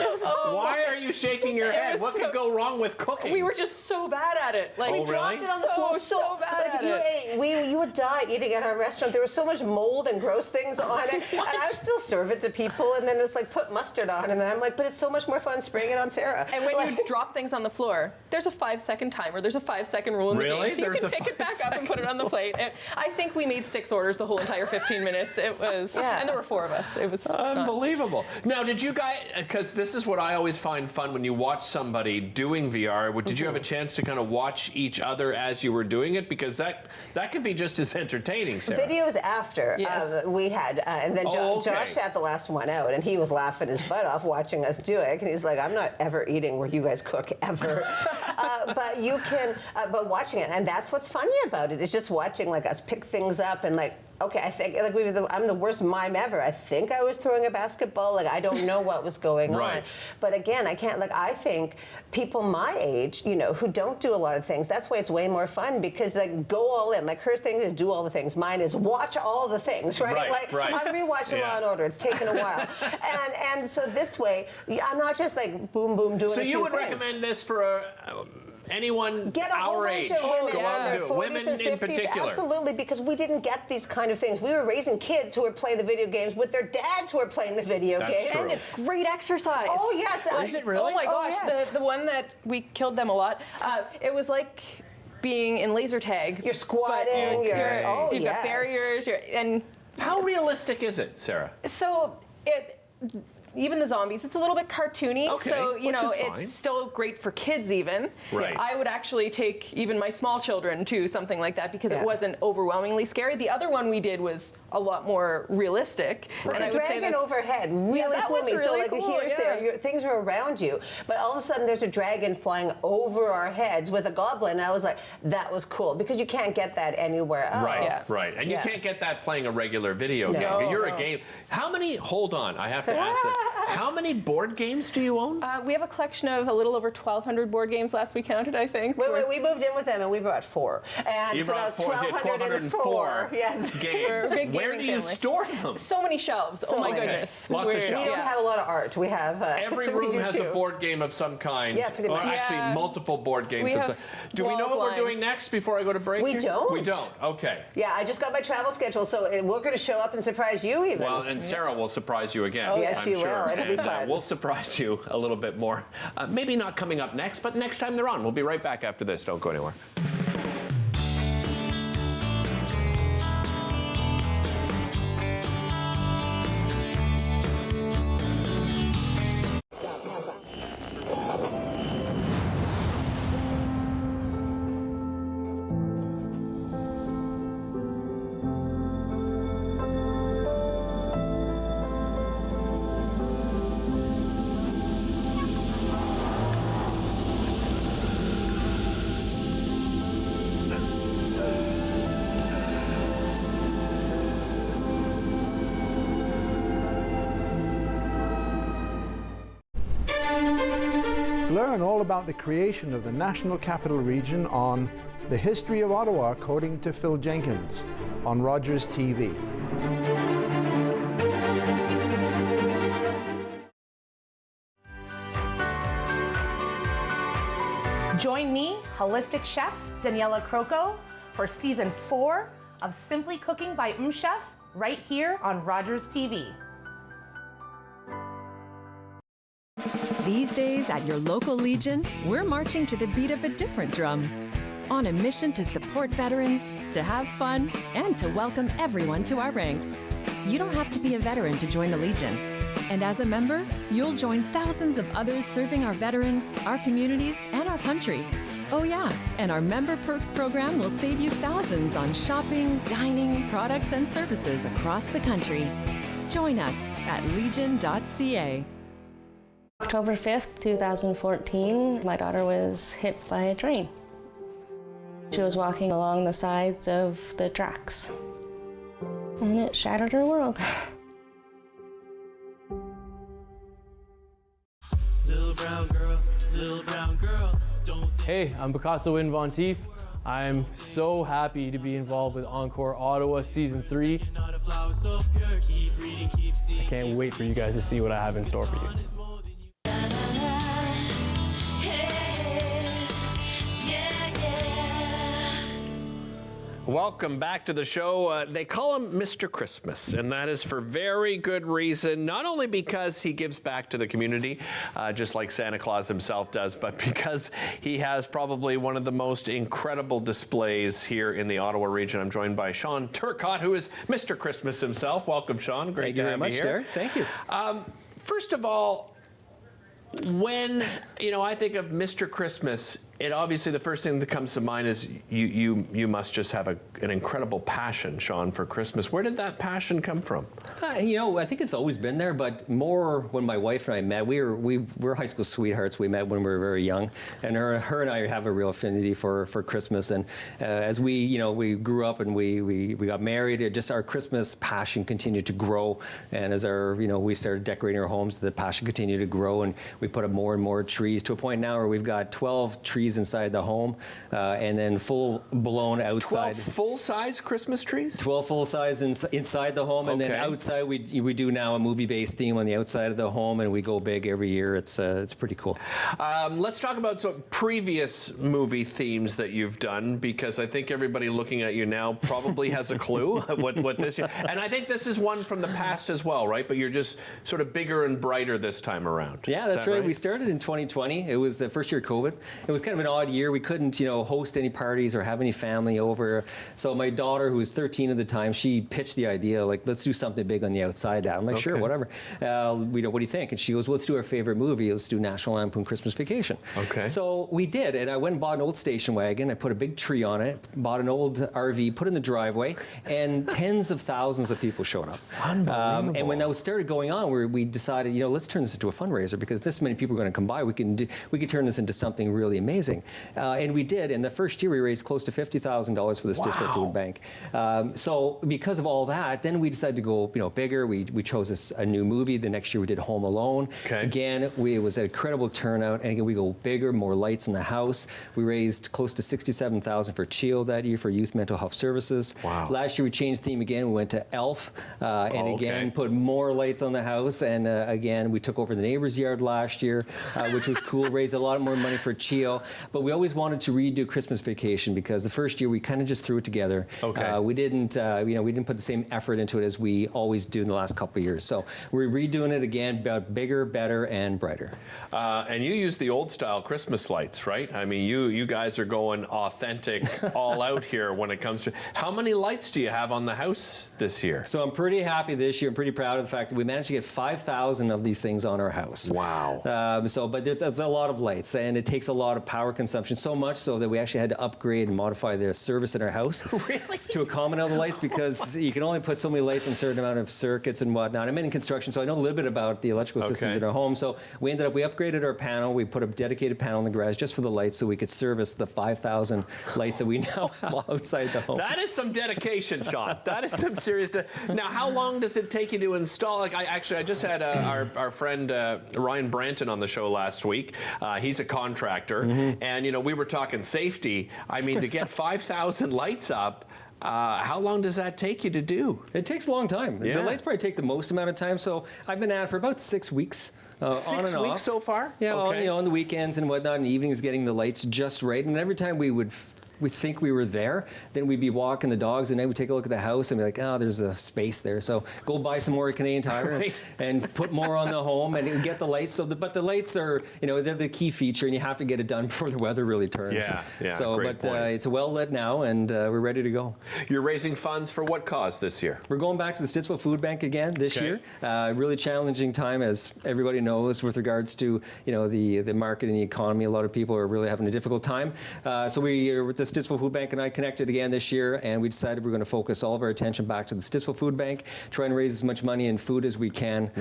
Why are you shaking your head? What could go wrong with cooking? We were just so bad at it. Like we dropped it on the floor so bad at it. You would die eating at our restaurant. There was so much mold and gross things on it, and I was still serve it to people, and then it's like put mustard on, and then I'm like, but it's so much more fun spraying it on Sarah. And when you drop things on the floor, there's a 5-second timer. There's a 5-second rule in the game. So you can pick it back up and put it on the plate. And I think we made 6 orders the whole entire 15 minutes. It was, and there were 4 of us. It was unbelievable. Now, did you guys, because this is what I always find fun when you watch somebody doing VR, did you have a chance to kind of watch each other as you were doing it? Because that can be just as entertaining, Sarah. Videos after we had, and then Josh had the last one out, and he was laughing his butt off watching us do it. And he's like, I'm not ever eating where you guys cook, ever. But you can, but watching it, and that's what's funny about it. It's just watching like us pick things up and like, okay, I think like I'm the worst mime ever. I think I was throwing a basketball. Like I don't know what was going on. But again, I can't. Like I think people my age, you know, who don't do a lot of things. That's why it's way more fun because like go all in. Like her thing is do all the things. Mine is watch all the things. Right. I'm rewatching Law and Order. It's taken a while. and so this way, I'm not just like boom boom doing. So a few you would things. recommend this for anyone our age? Go out and do it. Women and 50s, in particular. Absolutely, because we didn't get these kind of things. We were raising kids who were playing the video games with their dads who were playing the video games. And it's great exercise. Oh, yes. Is it really? Oh, my gosh. yes. The one that we killed them a lot, it was like being in laser tag. You're squatting. You've got barriers. And how realistic is it, Sarah? So even the zombies, it's a little bit cartoony. Okay, so, you which know, is fine. it's still great for kids even. Right. I would actually take even my small children to something like that because it wasn't overwhelmingly scary. The other one we did was a lot more realistic. But and the I would say dragon overhead really that flew was me. really So like cool, here's things are around you, but all of a sudden there's a dragon flying over our heads with a goblin. And I was like, that was cool because you can't get that anywhere else. Right. And you can't get that playing a regular video game. You're a game. How many? Hold on, I have to ask that. How many board games do you own? We have a collection of a little over 1,200 board games. Last we counted, I think. Wait, we moved in with them and we brought 4. And you so brought now it's 1,204. Yes. Games. Where do you store them? So many shelves. Oh my goodness. Lots of shelves. We don't have a lot of art. We have every room has a board game of some kind. Yeah, pretty much. Or actually multiple board games. Do we know what we're doing next before I go to break? We don't. We don't. Okay. Yeah, I just got my travel schedule, so we're going to show up and surprise you even. Well, and Sarah will surprise you again. Oh, yes, I'm she sure. will. It'll be fun. We'll surprise you a little bit more. Maybe not coming up next, but next time they're on. We'll be right back after this. Don't go anywhere. Learn all about the creation of the National Capital Region on The History of Ottawa, according to Phil Jenkins, on Rogers TV. Join me, holistic chef Daniela Croco, for season 4 of Simply Cooking by Chef, right here on Rogers TV. These days at your local Legion, we're marching to the beat of a different drum. On a mission to support veterans, to have fun, and to welcome everyone to our ranks. You don't have to be a veteran to join the Legion. And as a member, you'll join thousands of others serving our veterans, our communities, and our country. Oh yeah, and our Member Perks program will save you thousands on shopping, dining, products, and services across the country. Join us at legion.ca. October 5th, 2014, my daughter was hit by a train. She was walking along the sides of the tracks, and it shattered her world. Hey, I'm Picasso in Vontief. I'm so happy to be involved with Encore Ottawa Season 3. I can't wait for you guys to see what I have in store for you. Welcome back to the show. They call him Mr. Christmas, and that is for very good reason. Not only because he gives back to the community, just like Santa Claus himself does, but because he has probably one of the most incredible displays here in the Ottawa region. I'm joined by Sean Turcotte, who is Mr. Christmas himself. Welcome, Sean. Great to have you here. Thank you very much, Derek. Thank you. First of all, when I think of Mr. Christmas, it obviously the first thing that comes to mind is you must just have an incredible passion, Sean, for Christmas. Where did that passion come from? I think it's always been there, but more when my wife and I met. We were high school sweethearts. We met when we were very young, and her and I have a real affinity for Christmas. And as we grew up and we got married, our Christmas passion continued to grow. And as we started decorating our homes, the passion continued to grow, and we put up more and more trees to a point now where we've got 12 trees inside the home, and then full-blown outside. 12 full-size Christmas trees? 12 full-size inside the home, and then outside we do now a movie-based theme on the outside of the home, and we go big every year. It's pretty cool. Let's talk about some previous movie themes that you've done, because I think everybody looking at you now probably has a clue what this is. And I think this is one from the past as well, right? But you're just sort of bigger and brighter this time around. Yeah, that's right. We started in 2020. It was the first year of COVID. It was kind of an odd year. We couldn't, host any parties or have any family over. So my daughter, who was 13 at the time, she pitched the idea, like, let's do something big on the outside, Dad. I'm like, sure, whatever. What do you think? And she goes, well, let's do our favorite movie. Let's do National Lampoon Christmas Vacation. Okay. So we did, and I went and bought an old station wagon. I put a big tree on it, bought an old RV, put it in the driveway, and tens of thousands of people showed up. Unbelievable. And when that started going on, we decided, let's turn this into a fundraiser, because if this many people are going to come by, we could turn this into something really amazing. And we did. In the first year, we raised close to $50,000 for the Stittsville Food Bank. So because of all that, then we decided to go bigger. We chose a new movie. The next year, we did Home Alone. Okay. Again, it was an incredible turnout. And again, we go bigger, more lights in the house. We raised close to $67,000 for CHEO that year for youth mental health services. Wow. Last year, we changed theme again. We went to ELF, and again, put more lights on the house. And again, we took over the neighbor's yard last year, which was cool. Raised a lot more money for CHEO. But we always wanted to redo Christmas Vacation, because the first year we kind of just threw it together. Okay. We didn't put the same effort into it as we always do in the last couple of years. So we're redoing it again, but bigger, better, and brighter. And you use the old style Christmas lights, right? I mean, you guys are going authentic, all out here when it comes to. How many lights do you have on the house this year? So I'm pretty happy this year. I'm pretty proud of the fact that we managed to get 5,000 of these things on our house. Wow. But it's a lot of lights, and it takes a lot of power consumption, so much so that we actually had to upgrade and modify the service in our house to accommodate all the lights, because you can only put so many lights in a certain amount of circuits and whatnot. I'm in construction, so I know a little bit about the electrical systems in our home. So we upgraded our panel. We put a dedicated panel in the garage just for the lights, so we could service the 5,000 lights that we now have outside the home. That is some dedication, Sean. That is some serious. Now, how long does it take you to install? Like, I just had our friend Ryan Branton on the show last week. He's a contractor, and we were talking safety. I mean, to get 5,000 lights up. How long does that take you to do? It takes a long time. Yeah. The lights probably take the most amount of time. So I've been at it for about 6 weeks. 6 weeks so far? Yeah, okay. on the weekends and whatnot, and evenings, getting the lights just right. And every time we think we were there, then we'd be walking the dogs, and then we'd take a look at the house and be like, there's a space there. So go buy some more Canadian Tire and put more on the home and get the lights. But the lights are, they're the key feature, and you have to get it done before the weather really turns. Yeah. So, great point. It's well lit now, and we're ready to go. You're raising funds for what cause this year? We're going back to the Stittsville Food Bank again this year. Really challenging time, as everybody knows, with regards to the market and the economy. A lot of people are really having a difficult time. So we, with the Stittsville Food Bank and I, connected again this year, and we decided we're going to focus all of our attention back to the Stittsville Food Bank, try and raise as much money in food as we can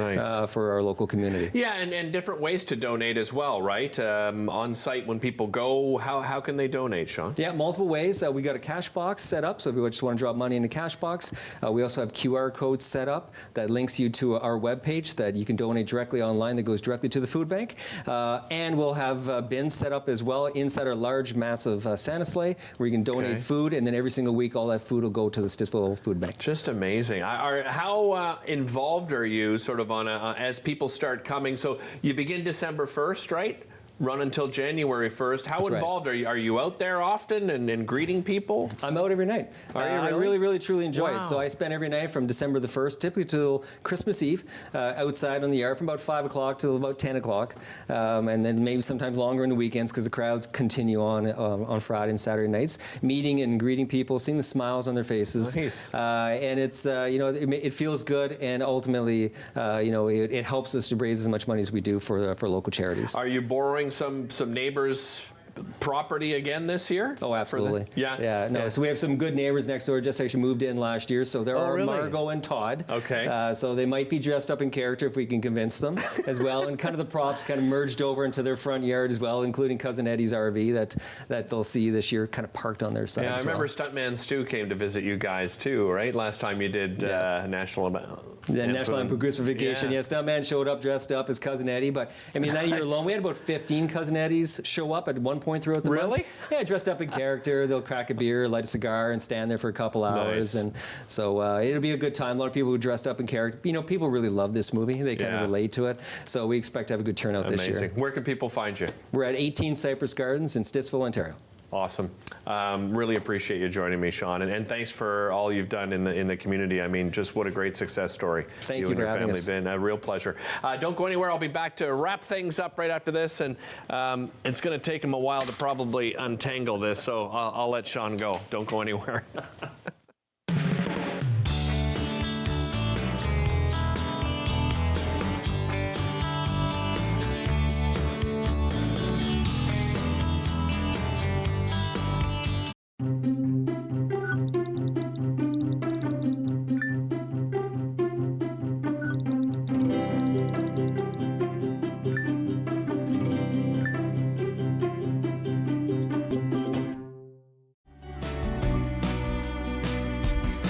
for our local community. Yeah, and different ways to donate as well, right? On site when people go, how can they donate, Sean? Yeah, multiple ways. We got a cash box set up, so if you just want to drop money in a cash box. We also have QR codes set up that links you to our webpage that you can donate directly online, that goes directly to the food bank. And we'll have bins set up as well inside our large, massive Santa sleigh, where you can donate food, and then every single week all that food will go to the Stittsville Food Bank. Just amazing. How involved are you sort of on as people start coming? So you begin December 1st, right? Run until January 1st. How That's right. involved are you? Are you out there often and greeting people? I'm out every night. Are you I really? really, truly enjoy Wow. it. So I spend every night from December the 1st, typically till Christmas Eve, outside on the yard from about 5 o'clock till about 10 o'clock. And then maybe sometimes longer on the weekends because the crowds continue on Friday and Saturday nights. Meeting and greeting people, seeing the smiles on their faces. Nice. And it's, it feels good, and ultimately, it helps us to raise as much money as we do for local charities. Are you borrowing some neighbors' property again this year? Oh, absolutely. Yeah. So we have some good neighbors next door. Just actually moved in last year. So there are really? Margot and Todd. Okay. So they might be dressed up in character if we can convince them as well. And kind of the props kind of merged over into their front yard as well, including Cousin Eddie's RV that they'll see this year, kind of parked on their side. Yeah, I remember Stuntman Stu came to visit you guys too, right? Last time you did National Lamp for Christmas Vacation. Yeah, Stuntman showed up dressed up as Cousin Eddie. But I mean, that year alone, we had about 15 Cousin Eddies show up at one point throughout the month. Yeah, dressed up in character. They'll crack a beer, light a cigar, and stand there for a couple hours. Nice. And so it'll be a good time. A lot of people who dressed up in character. People really love this movie. They kind of relate to it. So we expect to have a good turnout this year. Where can people find you? We're at 18 Cypress Gardens in Stittsville, Ontario. Awesome. Really appreciate you joining me, Sean, and thanks for all you've done in the community. I mean, just what a great success story. Thank you and for your having family us. been a real pleasure. Don't go anywhere. I'll be back to wrap things up right after this, and it's going to take him a while to probably untangle this, so I'll let Sean go. Don't go anywhere.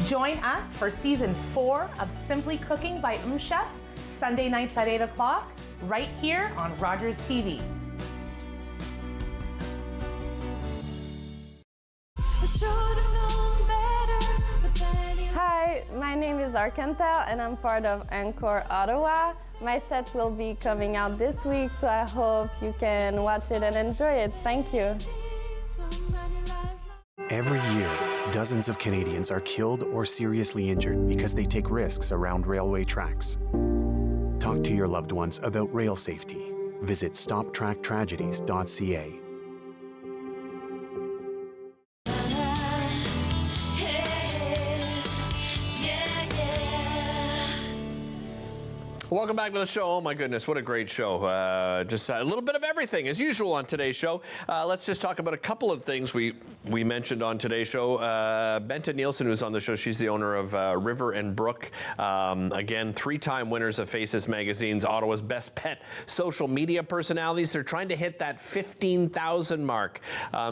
Join us for season 4 of Simply Cooking by Chef, Sunday nights at 8 o'clock, right here on Rogers TV. Hi, my name is Arkantel and I'm part of Encore Ottawa. My set will be coming out this week, so I hope you can watch it and enjoy it. Thank you. Every year, dozens of Canadians are killed or seriously injured because they take risks around railway tracks. Talk to your loved ones about rail safety. Visit stoptracktragedies.ca. Welcome back to the show. Oh my goodness, what a great show. Just a little bit of everything as usual on today's show. Let's just talk about a couple of things we mentioned on today's show. Benta Nielsen, who's on the show, she's the owner of River and Brook. Again, 3-time winners of Faces Magazine's Ottawa's Best Pet social media personalities. They're trying to hit that 15,000 mark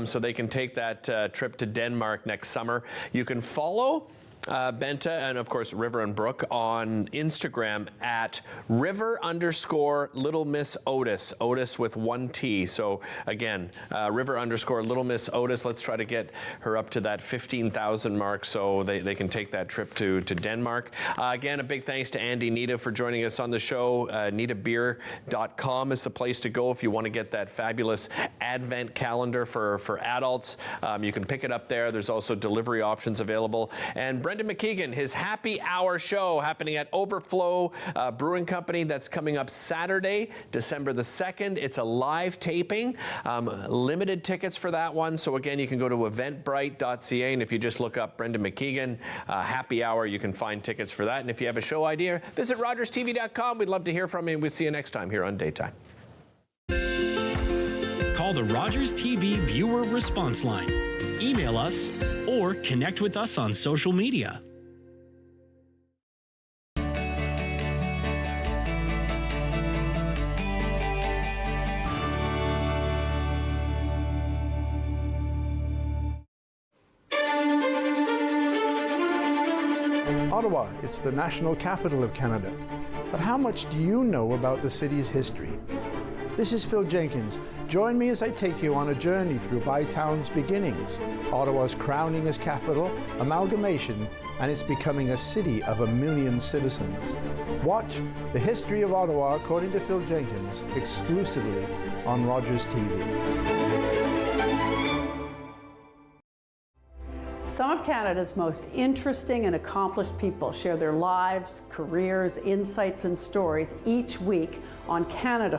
so they can take that trip to Denmark next summer. You can follow Benta and, of course, River and Brook on Instagram at River_Little Miss Otis. Otis with 1 T. So, again, River_Little Miss Otis. Let's try to get her up to that 15,000 mark so they can take that trip to Denmark. Again, a big thanks to Andy Nita for joining us on the show. NitaBeer.com is the place to go if you want to get that fabulous Advent calendar for adults. You can pick it up there. There's also delivery options available. And Brendan McKeegan, his Happy Hour show happening at Overflow Brewing Company. That's coming up Saturday, December the 2nd. It's a live taping. Limited tickets for that one. So again, you can go to eventbrite.ca, and if you just look up Brendan McKeegan Happy Hour, you can find tickets for that. And if you have a show idea, visit RogersTV.com. We'd love to hear from you, and we'll see you next time here on Daytime. Call the Rogers TV viewer response line. Email us or connect with us on social media. Ottawa, it's the national capital of Canada. But how much do you know about the city's history? This is Phil Jenkins. Join me as I take you on a journey through Bytown's beginnings, Ottawa's crowning as capital, amalgamation, and its becoming a city of 1 million citizens. Watch The History of Ottawa according to Phil Jenkins exclusively on Rogers TV. Some of Canada's most interesting and accomplished people share their lives, careers, insights, and stories each week on Canada